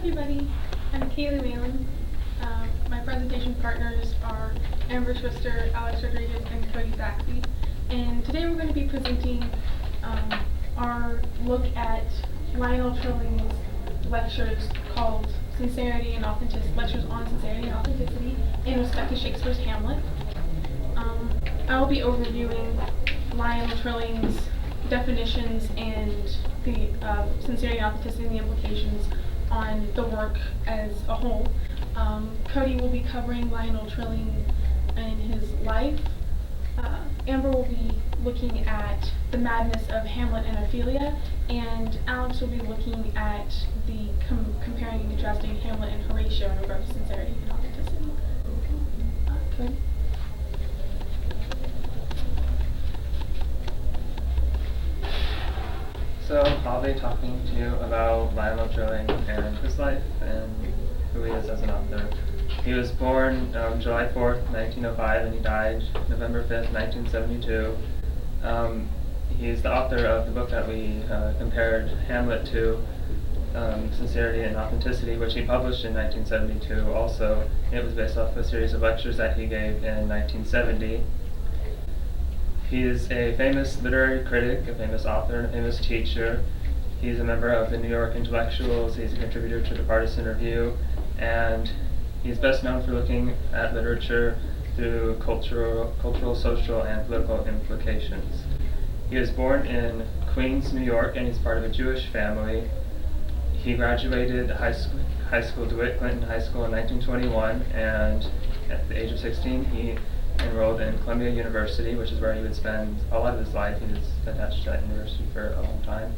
everybody. I'm Kaylee Whalen. My presentation partners are Amber Schwister, Alex Rodriguez, and Cody Saxby. And today we're going to be presenting our look at Lionel Trilling's lectures called Sincerity and Authenticity, lectures on sincerity and authenticity in respect to Shakespeare's Hamlet. I will be overviewing Lionel Trilling's definitions and the sincerity and authenticity and the implications on the work as a whole. Cody will be covering Lionel Trilling and his life. Amber will be looking at the madness of Hamlet and Ophelia, and Alex will be looking at the comparing and contrasting Hamlet and Horatio in regards to sincerity and authenticity. Cody? So I'll be talking to you about Lionel Trilling and his life and who he is as an author. He was born July 4th, 1905, and he died November 5th, 1972. He's the author of the book that we compared Hamlet to, Sincerity and Authenticity, which he published in 1972 also. It was based off a series of lectures that he gave in 1970. He is a famous literary critic, a famous author, and a famous teacher. He's a member of the New York Intellectuals. He's a contributor to the Partisan Review, and he's best known for looking at literature through cultural, social, and political implications. He was born in Queens, New York, and he's part of a Jewish family. He graduated high school DeWitt Clinton High School in 1921, and at the age of 16, he enrolled in Columbia University, which is where he would spend a lot of his life. He was attached to that university for a long time.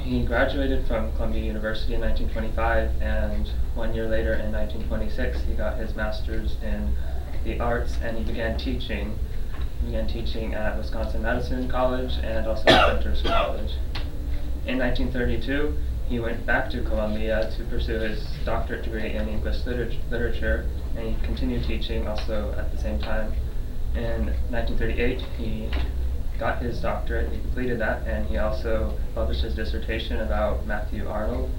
He graduated from Columbia University in 1925, and 1 year later, in 1926, he got his master's in the arts, and he began teaching. He began teaching at Wisconsin-Madison College and also at Venters College. In 1932, he went back to Columbia to pursue his doctorate degree in English literature, and he continued teaching also at the same time. In 1938, he got his doctorate, he completed that, and he also published his dissertation about Matthew Arnold.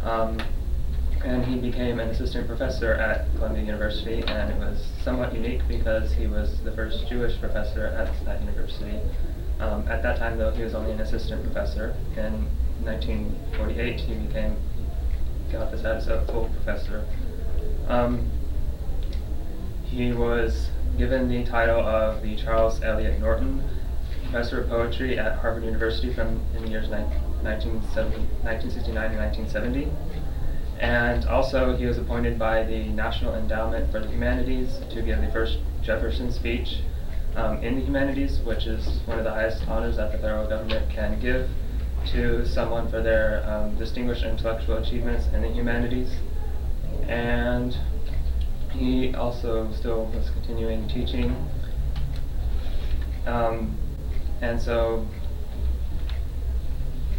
And he became an assistant professor at Columbia University, and it was somewhat unique because he was the first Jewish professor at that university. At that time, though, he was only an assistant professor. In 1948, he got the status of full professor. He was given the title of the Charles Eliot Norton Professor of Poetry at Harvard University in the years 1969 and 1970. And also, he was appointed by the National Endowment for the Humanities to give the first Jefferson speech in the humanities, which is one of the highest honors that the federal government can give to someone for their distinguished intellectual achievements in the humanities. And he also still was continuing teaching. And so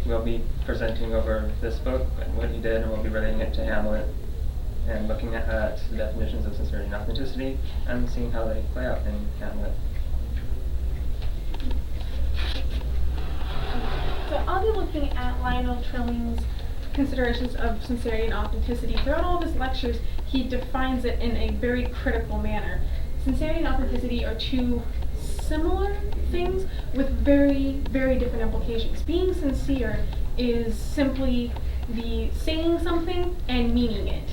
we'll be presenting over this book and what he did, and we'll be relating it to Hamlet and looking at the definitions of sincerity and authenticity and seeing how they play out in Hamlet. So I'll be looking at Lionel Trilling's considerations of sincerity and authenticity. Throughout all of his lectures, he defines it in a very critical manner. Sincerity and authenticity are two similar things with very, very different implications. Being sincere is simply the saying something and meaning it.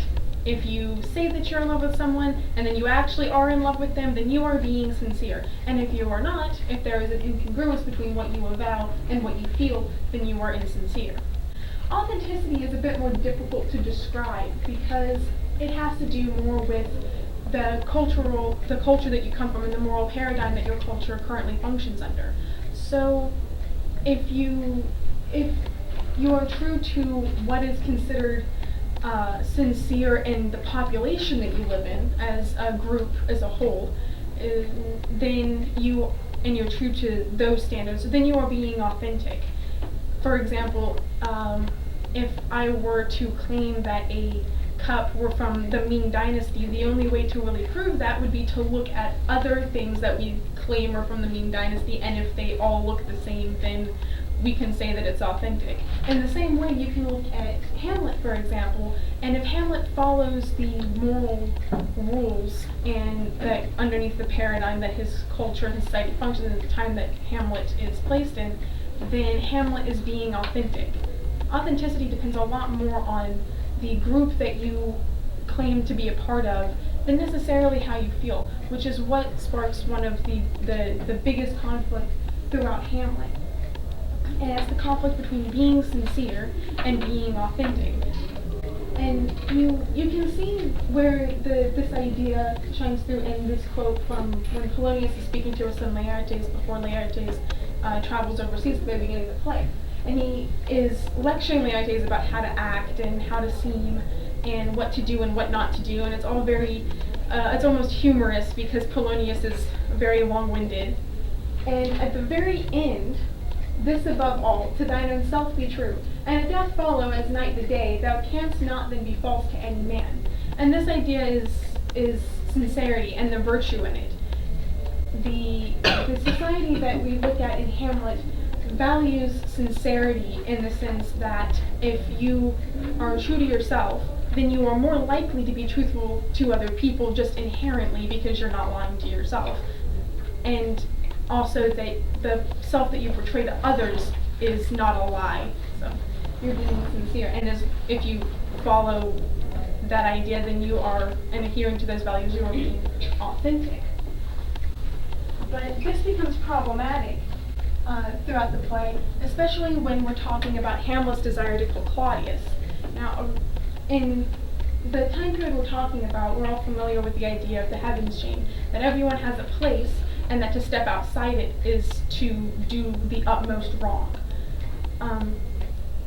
If you say that you're in love with someone and then you actually are in love with them, then you are being sincere. And if you are not, if there is an incongruence between what you avow and what you feel, then you are insincere. Authenticity is a bit more difficult to describe because it has to do more with the culture that you come from and the moral paradigm that your culture currently functions under. So if you are true to what is considered sincere in the population that you live in as a group as a whole, then you're true to those standards, then you are being authentic. For example, if I were to claim that a cup were from the Ming Dynasty, the only way to really prove that would be to look at other things that we claim are from the Ming Dynasty, and if they all look the same, then we can say that it's authentic. In the same way, you can look at Hamlet for example, and if Hamlet follows the moral rules and that underneath the paradigm that his culture and society functions at the time that Hamlet is placed in, then Hamlet is being authentic. Authenticity depends a lot more on the group that you claim to be a part of than necessarily how you feel, which is what sparks one of the biggest conflict throughout Hamlet. And it's the conflict between being sincere and being authentic. And you can see where this idea shines through in this quote from when Polonius is speaking to his son Laertes before Laertes travels overseas at the beginning of the play. And he is lecturing Laertes about how to act and how to seem and what to do and what not to do. And it's all very, it's almost humorous because Polonius is very long-winded. And at the very end, this above all, to thine own self be true, and a death follow as night the day, thou canst not then be false to any man. And this idea is sincerity and the virtue in it. The society that we look at in Hamlet values sincerity in the sense that if you are true to yourself, then you are more likely to be truthful to other people just inherently because you're not lying to yourself. And also that the self that you portray to others is not a lie. So you're being sincere. And if you follow that idea, then you are, and adhering to those values, you are being authentic. But this becomes problematic throughout the play, especially when we're talking about Hamlet's desire to kill Claudius. Now, in the time period we're talking about, we're all familiar with the idea of the heavens chain, that everyone has a place, and that to step outside it is to do the utmost wrong.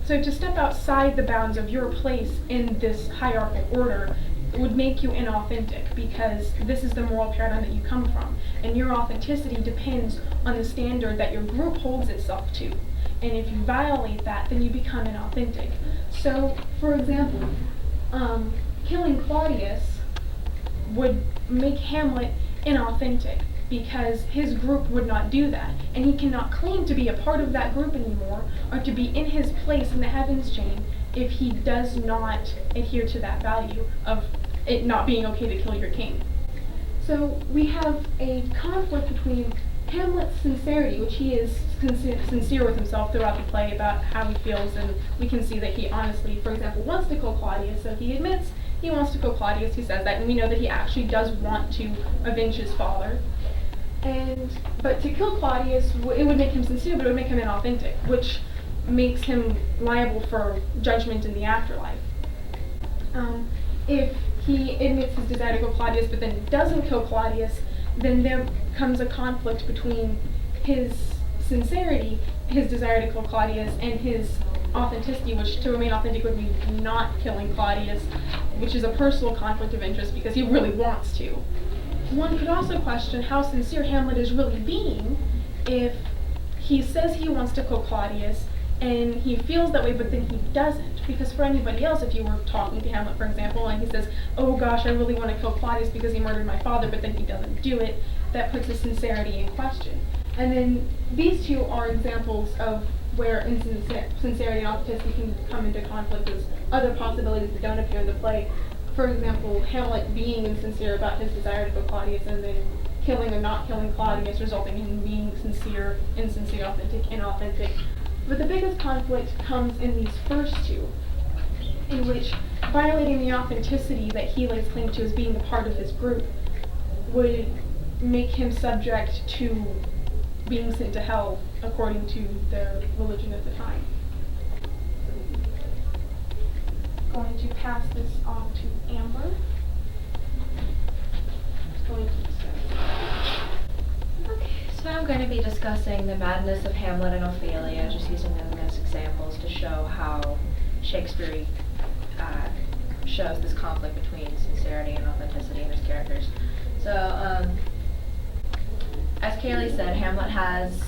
So to step outside the bounds of your place in this hierarchical order would make you inauthentic, because this is the moral paradigm that you come from, and your authenticity depends on the standard that your group holds itself to. And if you violate that, then you become inauthentic. So, for example, killing Claudius would make Hamlet inauthentic, because his group would not do that, and he cannot claim to be a part of that group anymore, or to be in his place in the heavens chain, if he does not adhere to that value of it not being okay to kill your king. So we have a conflict between Hamlet's sincerity, which he is sincere with himself throughout the play about how he feels, and we can see that he honestly, for example, wants to kill Claudius, so he admits he wants to kill Claudius, he says that, and we know that he actually does want to avenge his father. But to kill Claudius, it would make him sincere, but it would make him inauthentic, which makes him liable for judgment in the afterlife. If he admits his desire to kill Claudius, but then doesn't kill Claudius, then there comes a conflict between his sincerity, his desire to kill Claudius, and his authenticity, which to remain authentic would mean not killing Claudius, which is a personal conflict of interest because he really wants to. One could also question how sincere Hamlet is really being if he says he wants to kill Claudius and he feels that way, but then he doesn't. Because for anybody else, if you were talking to Hamlet, for example, and he says, oh gosh, I really want to kill Claudius because he murdered my father, but then he doesn't do it, that puts his sincerity in question. And then these two are examples of where sincerity and authenticity can come into conflict as other possibilities that don't appear in the play. For example, Hamlet being insincere about his desire to kill Claudius, and then killing or not killing Claudius, resulting in him being sincere, insincere, authentic, inauthentic. But the biggest conflict comes in these first two, in which violating the authenticity that he lays claim to as being a part of his group would make him subject to being sent to hell according to their religion at the time. Going to pass this off to Amber. Going to discuss. Okay, so I'm going to be discussing the madness of Hamlet and Ophelia, just using them as examples to show how Shakespeare shows this conflict between sincerity and authenticity in his characters. So, as Kaylee said, Hamlet has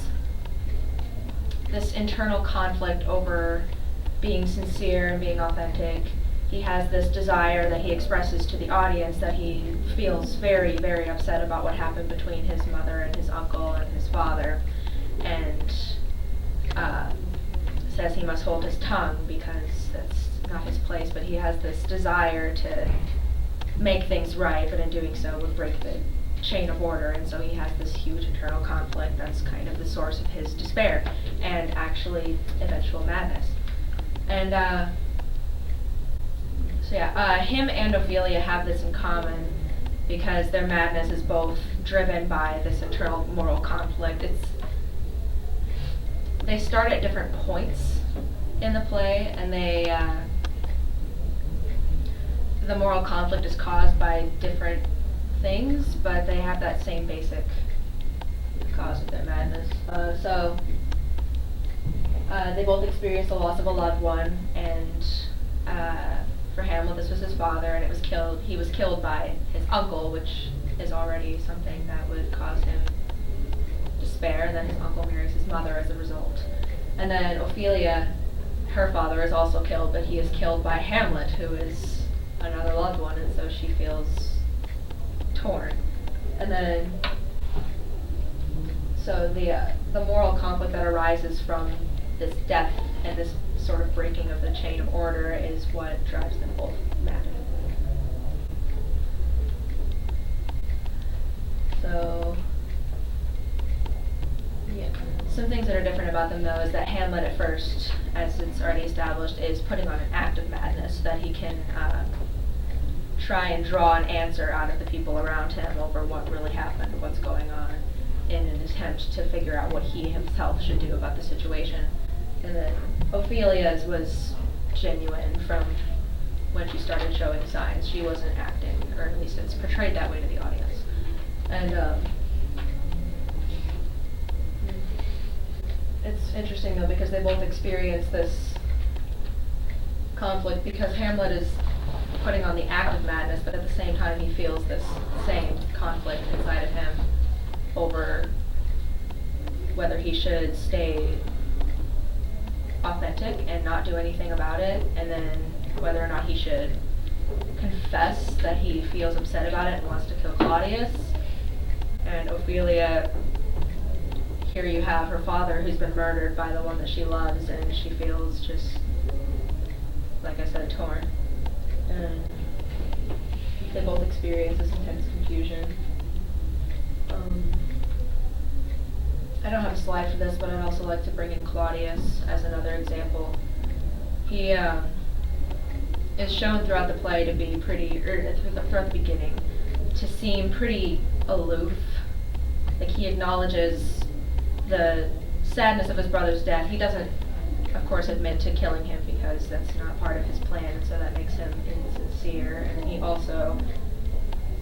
this internal conflict over being sincere and being authentic. He has this desire that he expresses to the audience that he feels very, very upset about what happened between his mother and his uncle and his father, and says he must hold his tongue because that's not his place, but he has this desire to make things right, but in doing so would break the chain of order, and so he has this huge internal conflict that's kind of the source of his despair and actually eventual madness. And him and Ophelia have this in common because their madness is both driven by this internal moral conflict. They start at different points in the play, and the moral conflict is caused by different things, but they have that same basic cause of their madness. They both experience the loss of a loved one, and for Hamlet, this was his father, and he was killed by his uncle, which is already something that would cause him despair, and then his uncle marries his mother as a result. And then Ophelia, her father is also killed, but he is killed by Hamlet, who is another loved one, and so she feels torn. And then, so the moral conflict that arises from this death and this sort of breaking of the chain of order is what drives them both mad. So, yeah. Some things that are different about them, though, is that Hamlet at first, as it's already established, is putting on an act of madness so that he can try and draw an answer out of the people around him over what really happened, what's going on, in an attempt to figure out what he himself should do about the situation. And then Ophelia's was genuine from when she started showing signs. She wasn't acting, or at least it's portrayed that way to the audience. And it's interesting, though, because they both experience this conflict, because Hamlet is putting on the act of madness, but at the same time he feels this same conflict inside of him over whether he should stay authentic and not do anything about it, and then whether or not he should confess that he feels upset about it and wants to kill Claudius. And Ophelia, here you have her father who's been murdered by the one that she loves, and she feels just, like I said, torn. And they both experience this intense confusion. I don't have a slide for this, but I'd also like to bring in Claudius as another example. He is shown throughout the play to be throughout the beginning, to seem pretty aloof. Like, he acknowledges the sadness of his brother's death. He doesn't, of course, admit to killing him because that's not part of his plan, and so that makes him insincere. And he also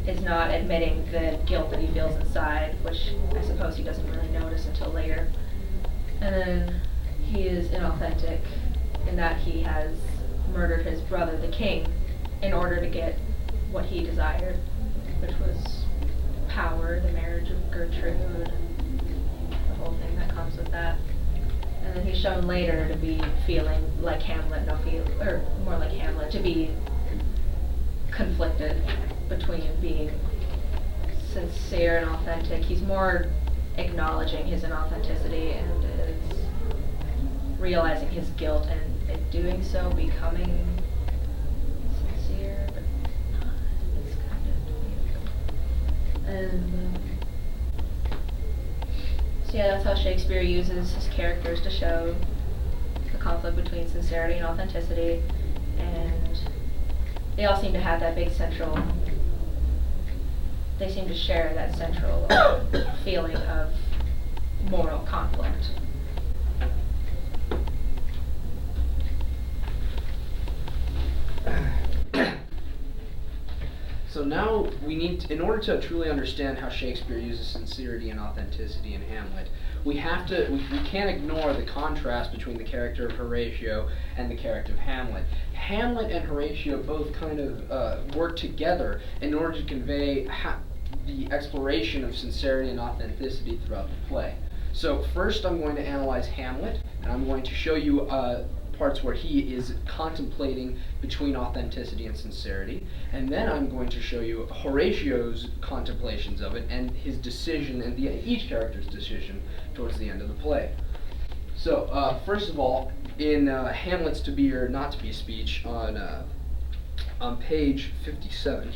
is not admitting the guilt that he feels inside, which I suppose he doesn't really notice until later. And then he is inauthentic in that he has murdered his brother, the king, in order to get what he desired, which was power, the marriage of Gertrude, the whole thing that comes with that. And then he's shown later to be feeling like Hamlet and Ophelia, or more like Hamlet, to be conflicted between being sincere and authentic. He's more acknowledging his inauthenticity and is realizing his guilt, and in doing so becoming sincere, but not. It's kind of and so yeah, that's how Shakespeare uses his characters to show the conflict between sincerity and authenticity, and they all seem to have that big central, they seem to share that central feeling of moral conflict. So now we need to, in order to truly understand how Shakespeare uses sincerity and authenticity in Hamlet, we can't ignore the contrast between the character of Horatio and the character of Hamlet. Hamlet and Horatio both kind of work together in order to convey the exploration of sincerity and authenticity throughout the play. So first I'm going to analyze Hamlet, and I'm going to show you parts where he is contemplating between authenticity and sincerity, and then I'm going to show you Horatio's contemplations of it and his decision, and each character's decision towards the end of the play. So, first of all, in Hamlet's To Be or Not to Be speech on page 57,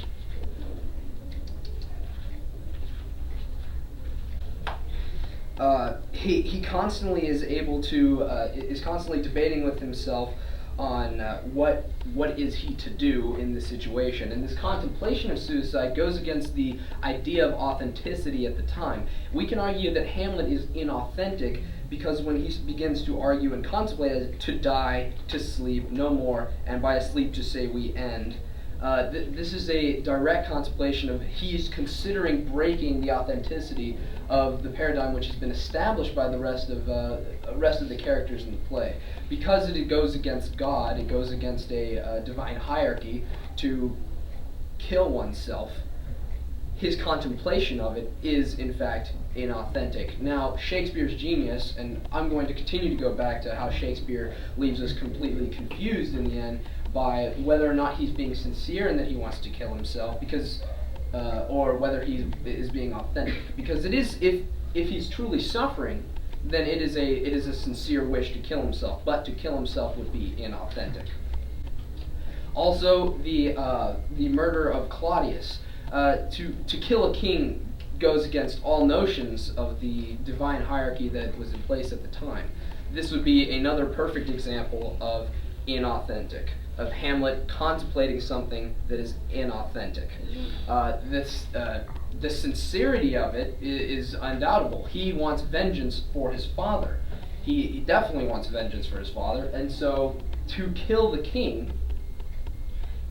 he constantly is constantly debating with himself on what is he to do in this situation. And this contemplation of suicide goes against the idea of authenticity at the time. We can argue that Hamlet is inauthentic because when he begins to argue and contemplate it, to die, to sleep, no more, and by sleep to say we end. This is a direct contemplation of he's considering breaking the authenticity of the paradigm which has been established by the rest of the characters in the play. Because it goes against God, it goes against a divine hierarchy to kill oneself. His contemplation of it is, in fact, inauthentic. Now, Shakespeare's genius, and I'm going to continue to go back to how Shakespeare leaves us completely confused in the end by whether or not he's being sincere and that he wants to kill himself, because, or whether he is being authentic. Because it is, if he's truly suffering, then it is a sincere wish to kill himself. But to kill himself would be inauthentic. Also, the murder of Claudius. To kill a king goes against all notions of the divine hierarchy that was in place at the time. This would be another perfect example of inauthentic, of Hamlet contemplating something that is inauthentic. The sincerity of it is undoubtable. He wants vengeance for his father. He definitely wants vengeance for his father, and so to kill the king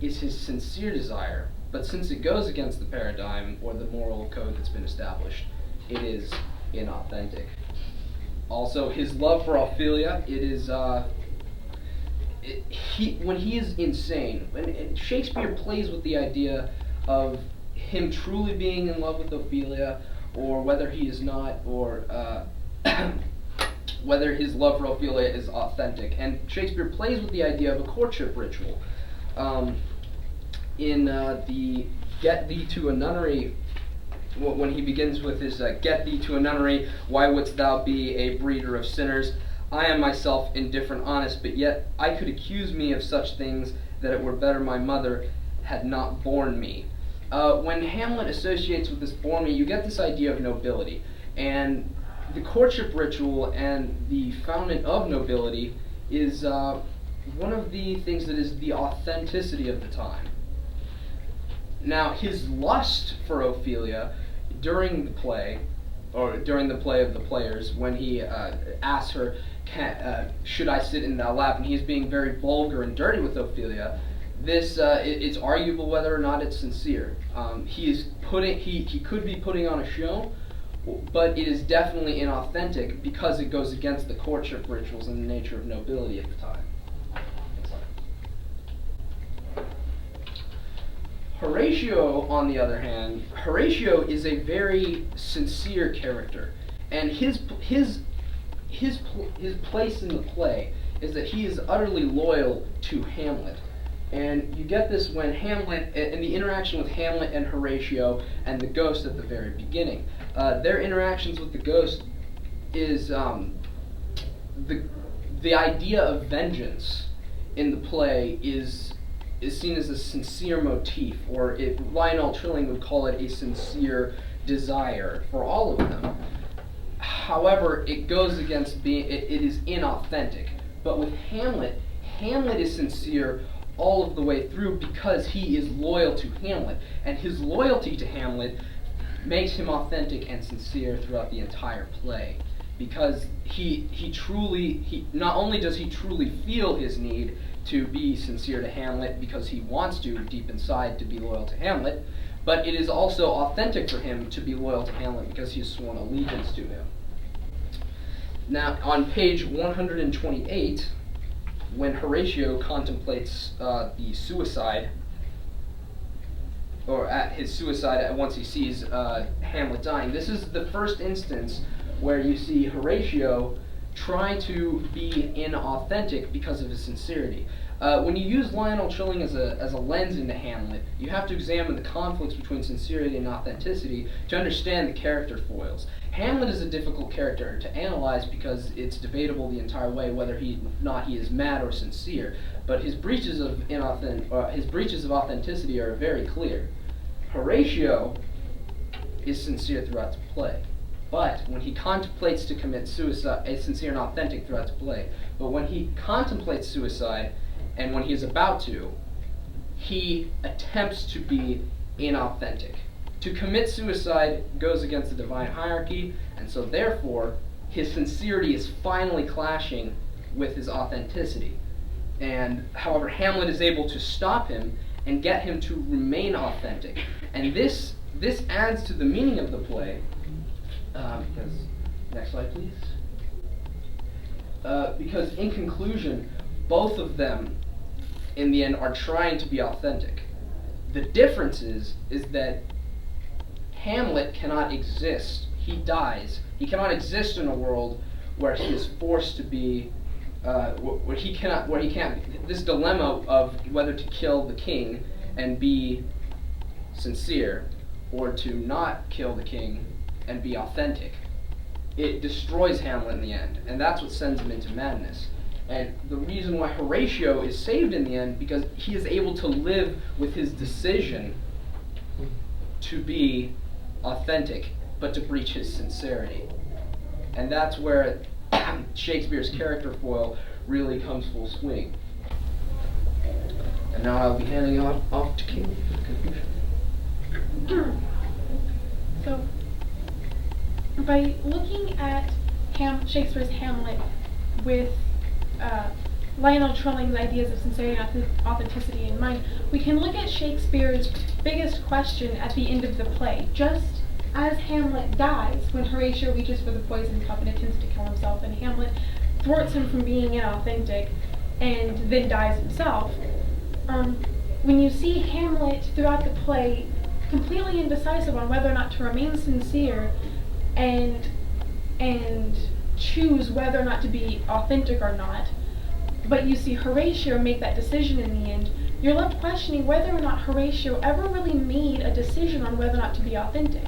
is his sincere desire. But since it goes against the paradigm or the moral code that's been established, it is inauthentic. Also, his love for Ophelia, it is when he is insane, and Shakespeare plays with the idea of him truly being in love with Ophelia, or whether he is not, or whether his love for Ophelia is authentic. And Shakespeare plays with the idea of a courtship ritual. In the Get Thee to a Nunnery, when he begins with his Get thee to a nunnery, why wouldst thou be a breeder of sinners? I am myself indifferent honest, but yet I could accuse me of such things that it were better my mother had not borne me. When Hamlet associates with this born me, you get this idea of nobility. And the courtship ritual and the founding of nobility is one of the things that is the authenticity of the time. Now, his lust for Ophelia during the play, or during the play of the players, when he asks her, should I sit in thy lap, and he's being very vulgar and dirty with Ophelia, it's arguable whether or not it's sincere. He could be putting on a show, but it is definitely inauthentic because it goes against the courtship rituals and the nature of nobility at the time. Horatio, on the other hand, Horatio is a very sincere character, and his place in the play is that he is utterly loyal to Hamlet. And you get this when Hamlet, in the interaction with Hamlet and Horatio and the ghost at the very beginning. Their interactions with the ghost is the idea of vengeance in the play is seen as a sincere motif, or Lionel Trilling would call it a sincere desire for all of them. However, it goes against it is inauthentic. But with Hamlet is sincere all of the way through because he is loyal to Hamlet, and his loyalty to Hamlet makes him authentic and sincere throughout the entire play. Because he not only does he truly feel his need to be sincere to Hamlet because he wants to, deep inside, to be loyal to Hamlet, but it is also authentic for him to be loyal to Hamlet because he's sworn allegiance to him. Now, on page 128, when Horatio contemplates the suicide, or at his suicide once he sees Hamlet dying, this is the first instance where you see Horatio try to be inauthentic because of his sincerity. When you use Lionel Trilling as a lens into Hamlet, you have to examine the conflicts between sincerity and authenticity to understand the character foils. Hamlet is a difficult character to analyze because it's debatable the entire way whether he is mad or sincere, but his breaches of authenticity are very clear. Horatio is sincere throughout the play, but when he contemplates to commit suicide, is sincere and authentic throughout the play, but when he contemplates suicide and when he is about to, he attempts to be inauthentic. To commit suicide goes against the divine hierarchy, and so therefore his sincerity is finally clashing with his authenticity. And however, Hamlet is able to stop him and get him to remain authentic. And this adds to the meaning of the play, because, next slide please. Because in conclusion, both of them in the end are trying to be authentic. The difference is that Hamlet cannot exist. He dies. He cannot exist in a world where he is forced to be, this dilemma of whether to kill the king and be sincere, or to not kill the king and be authentic. It destroys Hamlet in the end, and that's what sends him into madness. And the reason why Horatio is saved in the end, because he is able to live with his decision to be authentic, but to breach his sincerity. And that's where Shakespeare's character foil really comes full swing. And now I'll be handing it off to King for conclusion. So, by looking at Shakespeare's Hamlet with Lionel Trilling's ideas of sincerity and authenticity in mind, we can look at Shakespeare's biggest question at the end of the play. Just as Hamlet dies when Horatio reaches for the poison cup and attempts to kill himself, and Hamlet thwarts him from being inauthentic and then dies himself, when you see Hamlet throughout the play completely indecisive on whether or not to remain sincere and choose whether or not to be authentic or not, but you see Horatio make that decision in the end, you're left questioning whether or not Horatio ever really made a decision on whether or not to be authentic.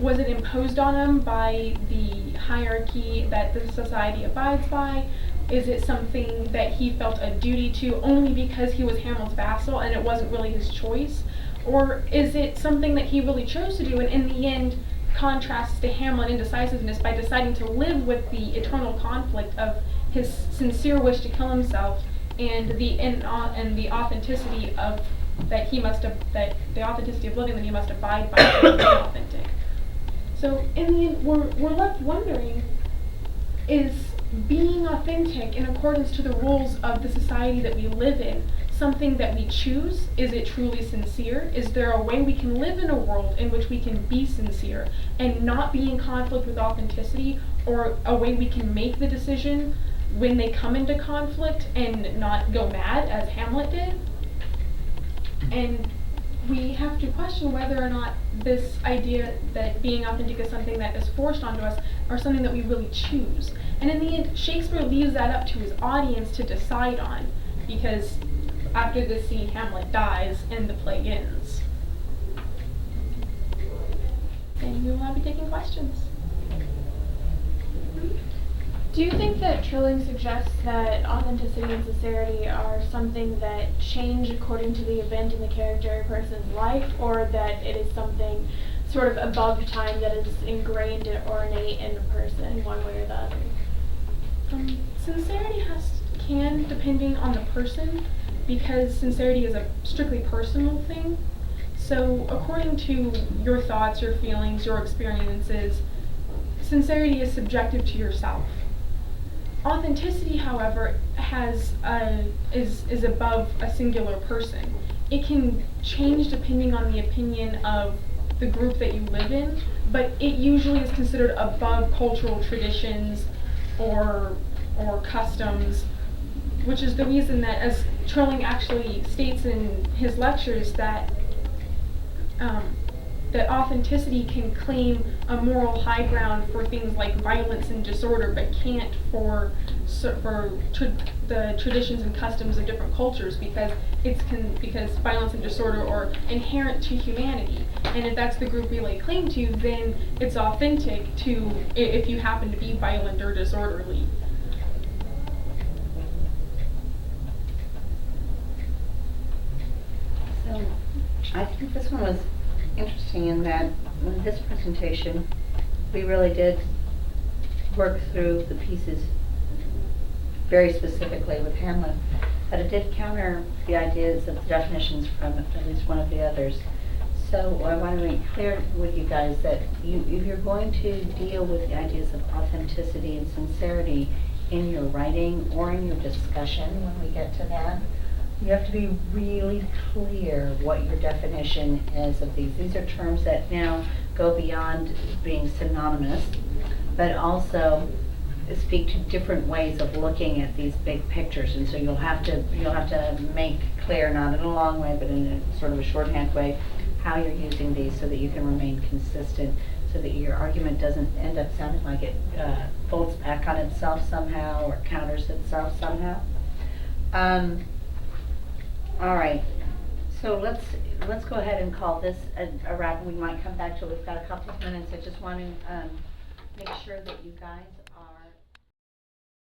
Was it imposed on him by the hierarchy that the society abides by? Is it something that he felt a duty to only because he was Hamlet's vassal and it wasn't really his choice? Or is it something that he really chose to do and in the end contrasts to Hamlet indecisiveness by deciding to live with the eternal conflict of his sincere wish to kill himself and the authenticity of that the authenticity of living that he must abide by to be authentic. So in the end, we're left wondering, is being authentic in accordance to the rules of the society that we live in something that we choose? Is it truly sincere? Is there a way we can live in a world in which we can be sincere and not be in conflict with authenticity, or a way we can make the decision when they come into conflict and not go mad as Hamlet did? And we have to question whether or not this idea that being authentic is something that is forced onto us or something that we really choose. And in the end, Shakespeare leaves that up to his audience to decide on, because after this scene, Hamlet dies and the play ends. And we will now be taking questions. Do you think that Trilling suggests that authenticity and sincerity are something that change according to the event in the character or person's life, or that it is something sort of above time that is ingrained or innate in a person, one way or the other? Sincerity can, depending on the person, because sincerity is a strictly personal thing. So according to your thoughts, your feelings, your experiences, sincerity is subjective to yourself. Authenticity, however, is above a singular person. It can change depending on the opinion of the group that you live in, but it usually is considered above cultural traditions or customs, which is the reason that, as Trilling actually states in his lectures, that that authenticity can claim a moral high ground for things like violence and disorder, but can't for the traditions and customs of different cultures, because because violence and disorder are inherent to humanity. And if that's the group we lay claim to, then it's authentic to if you happen to be violent or disorderly. So I think this one was interesting in that in this presentation, we really did work through the pieces very specifically with Hamlet, but it did counter the ideas of the definitions from at least one of the others. So I want to make clear with you guys that if you're going to deal with the ideas of authenticity and sincerity in your writing or in your discussion when we get to that, you have to be really clear what your definition is of these. These are terms that now go beyond being synonymous, but also speak to different ways of looking at these big pictures. And so you'll have to make clear, not in a long way, but in a sort of a shorthand way, how you're using these so that you can remain consistent, so that your argument doesn't end up sounding like it folds back on itself somehow or counters itself somehow. All right, so let's go ahead and call this a wrap. We might come back to it. We've got a couple of minutes. I just want to make sure that you guys